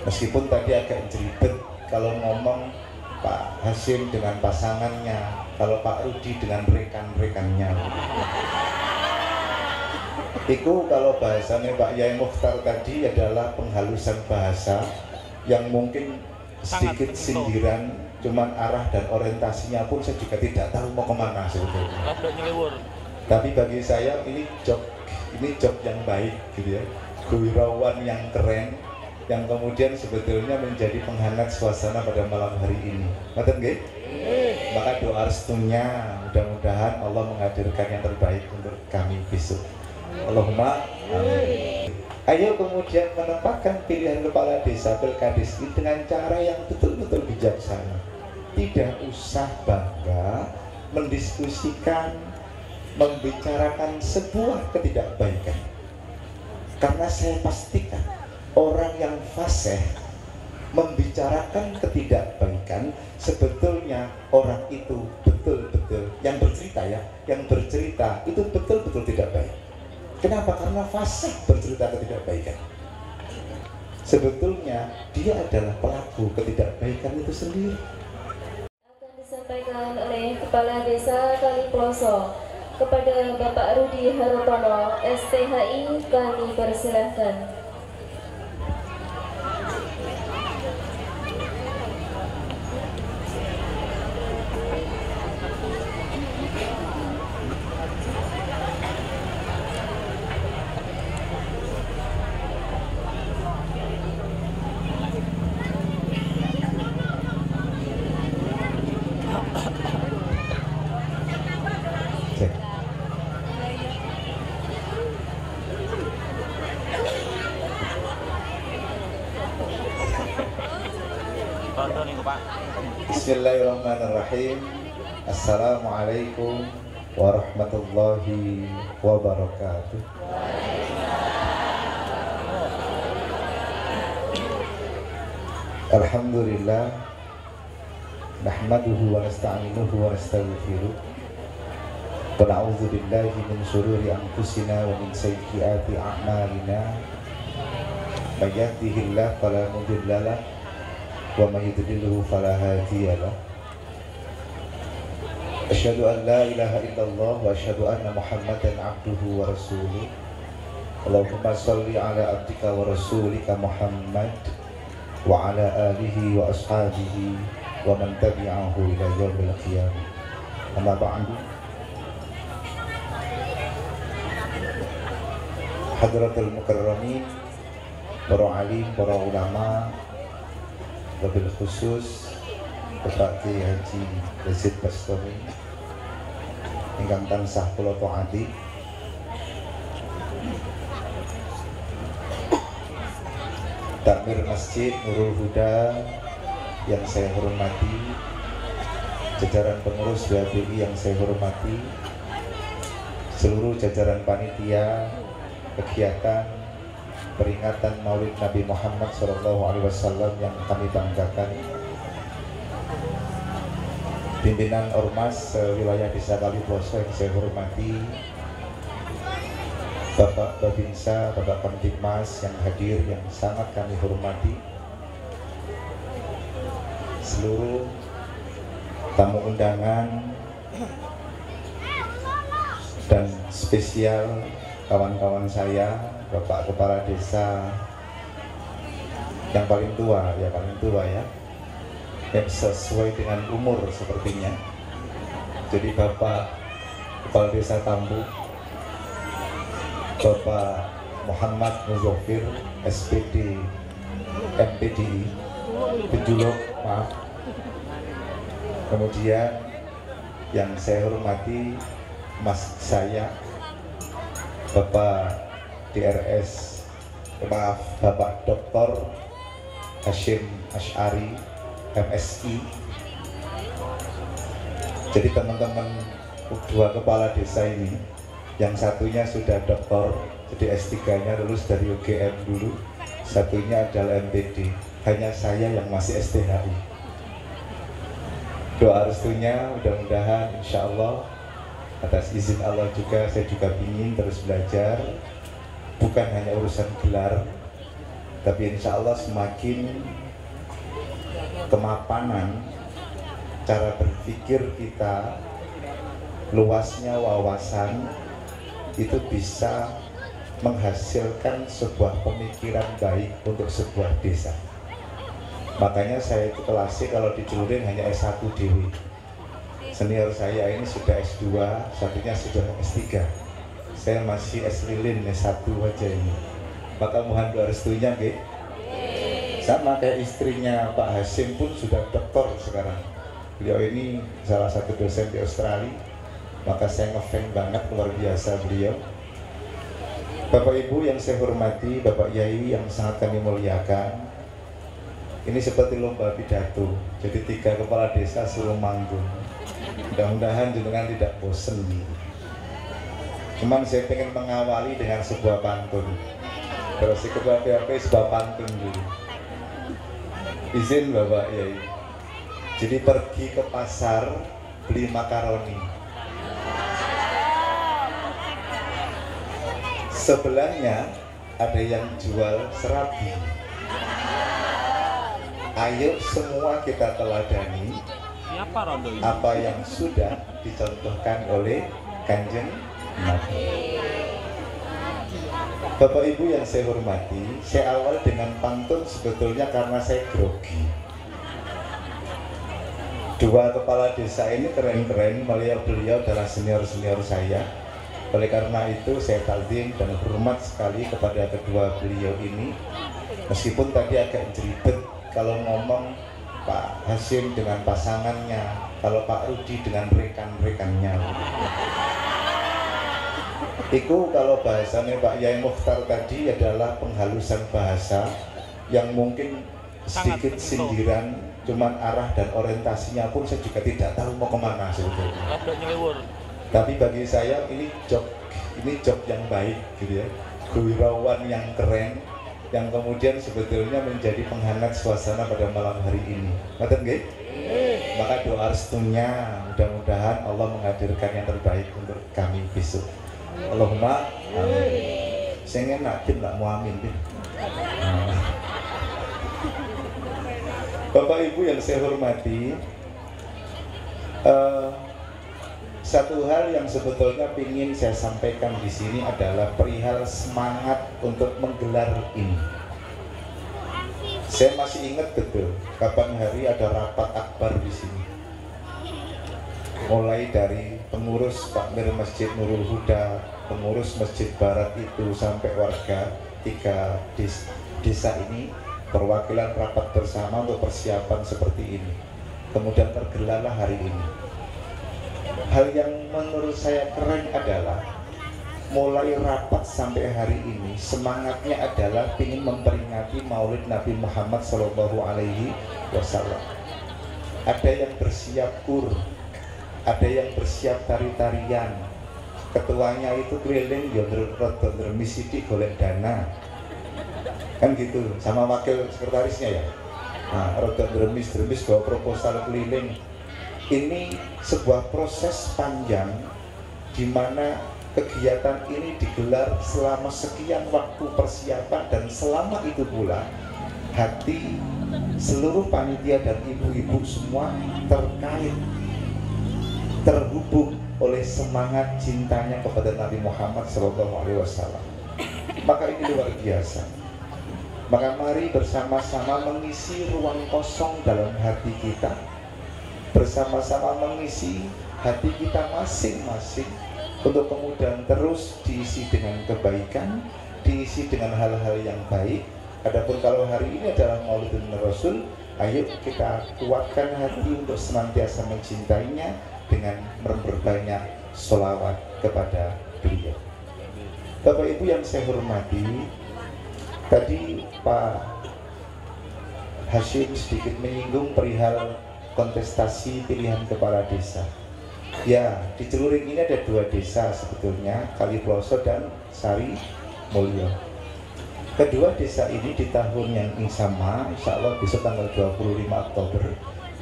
Meskipun tadi agak jelibet kalau ngomong Pak Hasyim dengan pasangannya, kalau Pak Rudi dengan rekan-rekannya. Itu kalau bahasanya Pak Yai Mukhtar tadi adalah penghalusan bahasa yang mungkin sedikit sindiran, cuman arah dan orientasinya pun saya juga tidak tahu mau kemana sebetulnya. Tapi bagi saya ini job yang baik gitu ya, gurauan yang keren, yang kemudian sebetulnya menjadi penghangat suasana pada malam hari ini. Ngoten nggih? Maka doa restunya mudah-mudahan Allah menghadirkan yang terbaik untuk kami besok. Allahumma amin. Ayo kemudian menempatkan pilihan kepala desa Pilkades ini dengan cara yang betul-betul bijaksana. Tidak usah bangga mendiskusikan, membicarakan sebuah ketidakbaikan. Karena saya pastikan orang yang fasih membicarakan ketidakbaikan, sebetulnya orang itu betul-betul yang bercerita itu betul-betul tidak baik. Kenapa? Karena fasih bercerita ketidakbaikan. Sebetulnya dia adalah pelaku ketidakbaikan itu sendiri. Akan disampaikan oleh Kepala Desa Kaliploso kepada Bapak Rudi Harutono, STHI, kami persilahkan. Bismillahirrahmanirrahim. Assalamualaikum warahmatullahi wabarakatuh. Alhamdulillah, nahmaduhu wa nasta'inuhu wa nastaghfiruh, wa na'udzu billahi min shururi anfusina wa min sayyiati a'malina. May yahdihillahu fala mudilla lahu wa may yudlilhu fala hadiya lahu. Asyhadu an la ilaha illallah wa asyhadu anna Muhammadan abduhu wa rasuluh. Allahumma shalli ala abdika wa rasulika Muhammad wa ala alihi wa ashabihi wa man tabi'ahu ila yaumil qiyamah. Amma ba'du. Hadratul mukarramin, para alim, para ulama, wabil khusus Bapak Kiai Haji Yazid Bastami ingkang tansah kula taati, Takmir Masjid Nurul Huda yang saya hormati, jajaran pengurus WBI yang saya hormati, seluruh jajaran panitia kegiatan peringatan Maulid Nabi Muhammad SAW yang kami banggakan, pimpinan Ormas wilayah Desa Kaliploso yang saya hormati, Bapak Babinsa, Bapak Kamtibmas yang hadir yang sangat kami hormati, seluruh tamu undangan, dan spesial kawan-kawan saya, Bapak Kepala Desa yang paling tua ya, yang sesuai dengan umur sepertinya. Jadi Bapak Kepala Desa Tambu, Bapak Muhammad Muzofir, SPD MPDI Penjuluk, maaf. Kemudian yang saya hormati Mas saya, Bapak DRS, maaf, Bapak Dr. Hashim Ash'ari, MSI. Jadi teman-teman dua kepala desa ini, yang satunya sudah doktor, jadi S3-nya lulus dari UGM dulu, satunya adalah MPD, hanya saya yang masih STHI. Doa restunya mudah-mudahan insya Allah atas izin Allah juga, saya juga ingin terus belajar, bukan hanya urusan gelar, Tapi insya Allah semakin kemapanan cara berpikir kita, luasnya wawasan, itu bisa menghasilkan sebuah pemikiran baik untuk sebuah desa. Makanya saya itu kelasnya kalau di Celuring hanya S1 dewi. Senior saya ini sudah S2, satunya sudah S3. Saya masih S lilin S1 aja ini. Maka mohon doa restunya, nggih. Sama kayak istrinya Pak Hasim pun sudah doktor sekarang. Beliau ini salah satu dosen di Australia. Maka saya ngefans banget, luar biasa beliau. Bapak Ibu yang saya hormati, Bapak Yai yang sangat kami muliakan, ini seperti lomba pidato. Jadi 3 kepala desa suruh manggung. Mudah-mudahan jenengan tidak bosen. Cuman saya pengen mengawali dengan sebuah pantun. Terus si ketua PRP sebuah pantun dulu. Izin Bapak Yai. Jadi pergi ke pasar beli makaroni. Sebelahnya ada yang jual serabi. Ayo semua kita teladani apa yang sudah dicontohkan oleh Kanjeng Nabi. Bapak Ibu yang saya hormati, saya awal dengan pantun sebetulnya karena saya grogi. 2 kepala desa ini keren-keren, beliau adalah senior-senior saya. Oleh karena itu saya takdim dan hormat sekali kepada kedua beliau ini. Meskipun tadi agak jeribet kalau ngomong Pak Hasim dengan pasangannya, kalau Pak Rudi dengan rekan-rekannya. Itu kalau bahasanya Pak Yai Mukhtar tadi adalah penghalusan bahasa yang mungkin sedikit sindiran, cuman arah dan orientasinya pun saya juga tidak tahu mau kemana sebetulnya. Tapi bagi saya ini job yang baik gitu ya, kewirauan yang keren, yang kemudian sebetulnya menjadi penghangat suasana pada malam hari ini. Ngerti nggih? Maka doa restunya mudah-mudahan Allah menghadirkan yang terbaik untuk kami besok. Allahumma amin. Saya enak nggak mau amin. Bapak Ibu yang saya hormati, satu hal yang sebetulnya ingin saya sampaikan di sini adalah perihal semangat untuk menggelar ini. Saya masih ingat betul kapan hari ada rapat akbar di sini. Mulai dari pengurus takmir Masjid Nurul Huda, pengurus Masjid Barat itu sampai warga 3 desa ini perwakilan rapat bersama untuk persiapan seperti ini. Kemudian tergelarlah hari ini. Hal yang menurut saya keren adalah mulai rapat sampai hari ini semangatnya adalah ingin memperingati Maulid Nabi Muhammad SAW. Ada yang bersiap kur, ada yang bersiap tari-tarian. Ketuanya itu keliling yonder misidi golek dana, kan gitu, sama wakil sekretarisnya ya. Nah, rodok dremis bawa proposal keliling. Ini sebuah proses panjang di mana kegiatan ini digelar selama sekian waktu persiapan, dan selama itu pula hati seluruh panitia dan ibu-ibu semua terhubung oleh semangat cintanya kepada Nabi Muhammad SAW. Maka ini luar biasa. Maka mari bersama-sama mengisi ruang kosong dalam hati kita, bersama-sama mengisi hati kita masing-masing untuk kemudian terus diisi dengan kebaikan, diisi dengan hal-hal yang baik. Adapun kalau hari ini adalah Maulidun Rasul, ayo kita kuatkan hati untuk senantiasa mencintainya dengan memperbanyak sholawat kepada beliau. Bapak Ibu yang saya hormati, tadi Pak Hasyim sedikit menyinggung perihal kontestasi pilihan kepala desa. Ya, di Celuring ini ada 2 desa sebetulnya, Kaliploso dan Sari Mulyo. Kedua desa ini di tahun yang sama, insya Allah besok tanggal 25 Oktober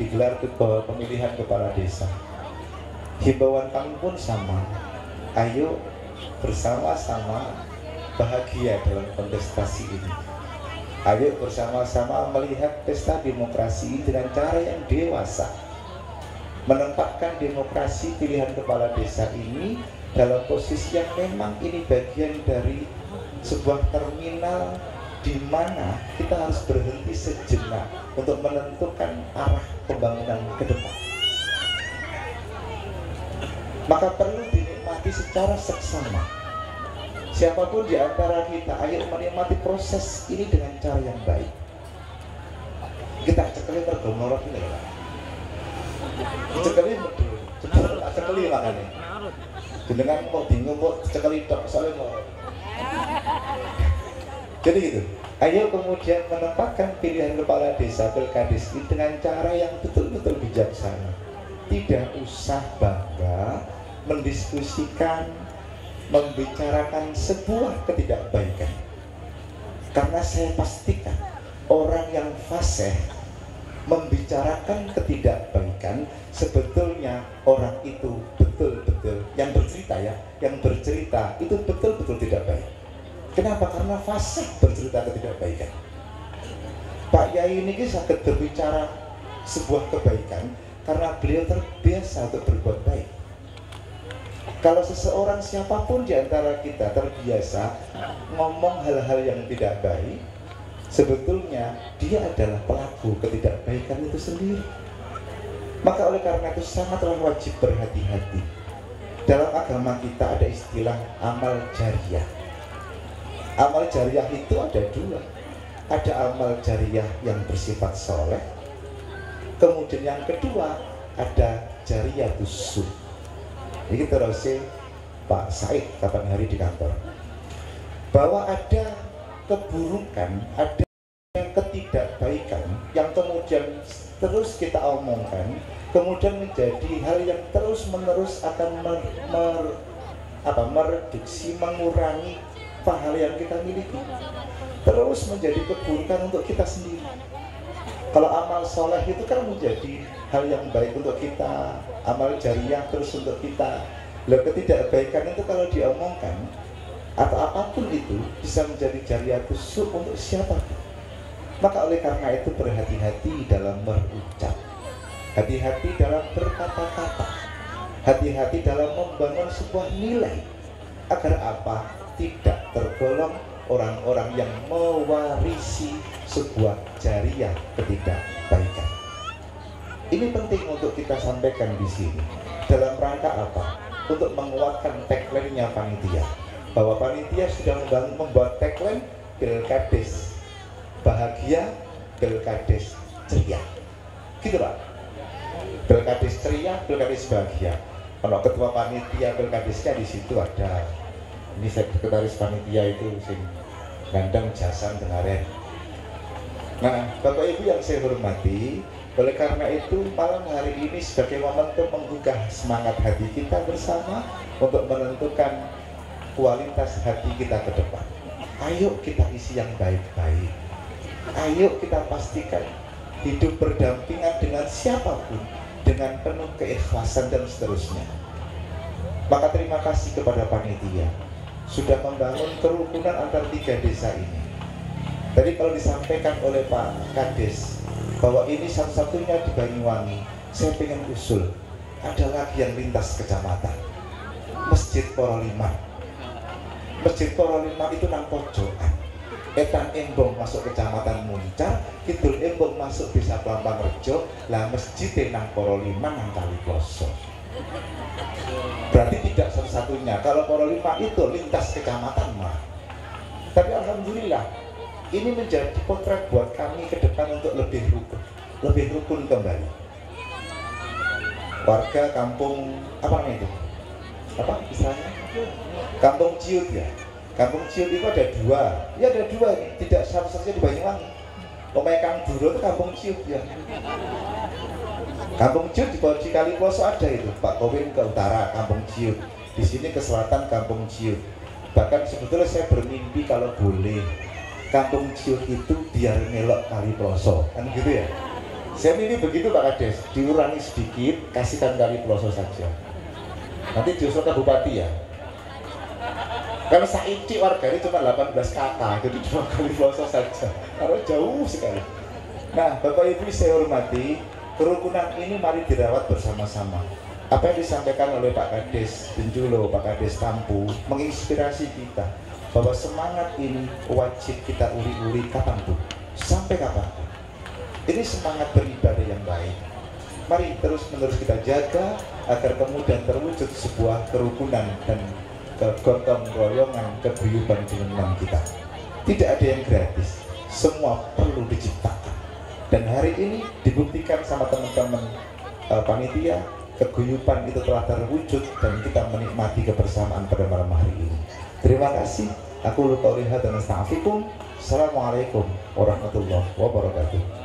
digelar pemilihan kepala desa. Himbauan kami pun sama, ayo bersama-sama bahagia dalam kontestasi ini. Ayo bersama-sama melihat pesta demokrasi dengan cara yang dewasa, menempatkan demokrasi pilihan kepala desa ini dalam posisi yang memang ini bagian dari sebuah terminal di mana kita harus berhenti sejenak untuk menentukan arah pembangunan ke depan. Maka perlu dinikmati secara seksama. Siapapun di antara kita, ayo menikmati proses ini dengan cara yang baik. Kita cekeli tergomorok ini ya. Cekeli betul, cekeli makanya. Dengan mau bingung mau cekeli tok soalnya mau. Jadi gitu. Ayo kemudian menempatkan pilihan kepala desa Pilkades ini dengan cara yang betul-betul bijaksana. Tidak usah bangga mendiskusikan, membicarakan sebuah ketidakbaikan, karena saya pastikan orang yang fasih membicarakan ketidakbaikan sebetulnya orang itu betul-betul yang bercerita itu betul-betul tidak baik. Kenapa? Karena fasih bercerita ketidakbaikan. Pak Yai ini sakit berbicara sebuah kebaikan karena beliau terbiasa untuk berbuat baik. Kalau seseorang siapapun di antara kita terbiasa ngomong hal-hal yang tidak baik, sebetulnya dia adalah pelaku ketidakbaikan itu sendiri. Maka oleh karena itu sangatlah wajib berhati-hati. Dalam agama kita ada istilah amal jariyah. Amal jariyah itu ada dua. Ada amal jariyah yang bersifat soleh. Kemudian yang kedua ada jariyatus su'. Ini terusnya Pak Said kapan hari di kantor, bahwa ada keburukan, ada ketidakbaikan yang kemudian terus kita omongkan, kemudian menjadi hal yang terus menerus akan mereduksi, mengurangi pahala yang kita miliki, terus menjadi keburukan untuk kita sendiri. Kalau amal soleh itu kan menjadi hal yang baik untuk kita, amal jariyah terus untuk kita. Lalu ketidakbaikan itu kalau diomongkan atau apapun itu bisa menjadi jariyatus su' untuk siapapun. Maka oleh karena itu berhati-hati dalam berucap, hati-hati dalam berkata-kata, hati-hati dalam membangun sebuah nilai, agar apa? Tidak tergolong orang-orang yang mewarisi sebuah jariyah ketidakbaikan. Ini penting untuk kita sampaikan di sini. Dalam rangka apa? Untuk menguatkan tagline-nya panitia. Bahwa panitia sudah membuat tagline Pilkades bahagia, Pilkades ceria. Gitu Pak. Pilkades ceria, Pilkades bahagia. Kalau ketua panitia Pilkadesnya di situ ada. Ini sekretaris panitia itu sing gandeng jasan dengaran. Nah, Bapak Ibu yang saya hormati, oleh karena itu malam hari ini sebagai momentum menggugah semangat hati kita bersama untuk menentukan kualitas hati kita ke depan. Ayo kita isi yang baik-baik. Ayo kita pastikan hidup berdampingan dengan siapapun dengan penuh keikhlasan dan seterusnya. Maka terima kasih kepada panitia sudah membangun kerukunan antar tiga desa ini. Tadi kalau disampaikan oleh Pak Kades bahwa ini satu-satunya di Banyuwangi, saya pengen usul ada lagi yang lintas kecamatan, Masjid Porolima. Masjid Porolima itu nang pojokan, etan embong masuk kecamatan Muncar, kidul embong masuk desa Plampang Rejo, lah masjid nang Porolima nang Kaliploso. Berarti tidak satu-satunya. Kalau Porolima itu lintas kecamatan mah. Tapi alhamdulillah ini menjadi potret buat kami ke depan untuk lebih rukun kembali. Warga kampung apa namanya itu? Apa istilahnya? Kampung Ciut ya. Kampung Ciut itu ada dua. Ya ada dua, tidak satu-satunya di Banyuwangi. Pemain Kang Duro itu kampung Ciut ya. Kampung Ciut di bawah Kaliploso ada itu, Pak Kowin ke utara Kampung Ciut, di sini ke selatan Kampung Ciut. Bahkan sebetulnya saya bermimpi kalau boleh Kampung Ciut itu biar melok Kaliploso, kan gitu ya. Saya mimpi begitu Pak Kades, diurangi sedikit, kasihkan Kaliploso saja. Nanti diusul ke Bupati ya. Kalau Saidi warganya cuma 18 kakak, jadi 2 kali Ploso saja, karena jauh sekali. Nah, Bapak Ibu saya hormati, kerukunan ini mari dirawat bersama-sama. Apa yang disampaikan oleh Pak Kades Benjulo, Pak Kades Tampu, menginspirasi kita bahwa semangat ini wajib kita uli-uli kapanpun, sampai kapan. Ini semangat beribadah yang baik. Mari terus-menerus kita jaga agar kemudian terwujud sebuah kerukunan dan kegotong royongan, keguyuban di lingkungan kita. Tidak ada yang gratis, semua perlu diciptakan. Dan hari ini dibuktikan sama teman-teman panitia, keguyuban itu telah terwujud dan kita menikmati kebersamaan pada malam hari ini. Terima kasih. Aku lupa lihat dan astagfirullahaladzim. Assalamualaikum warahmatullahi wabarakatuh.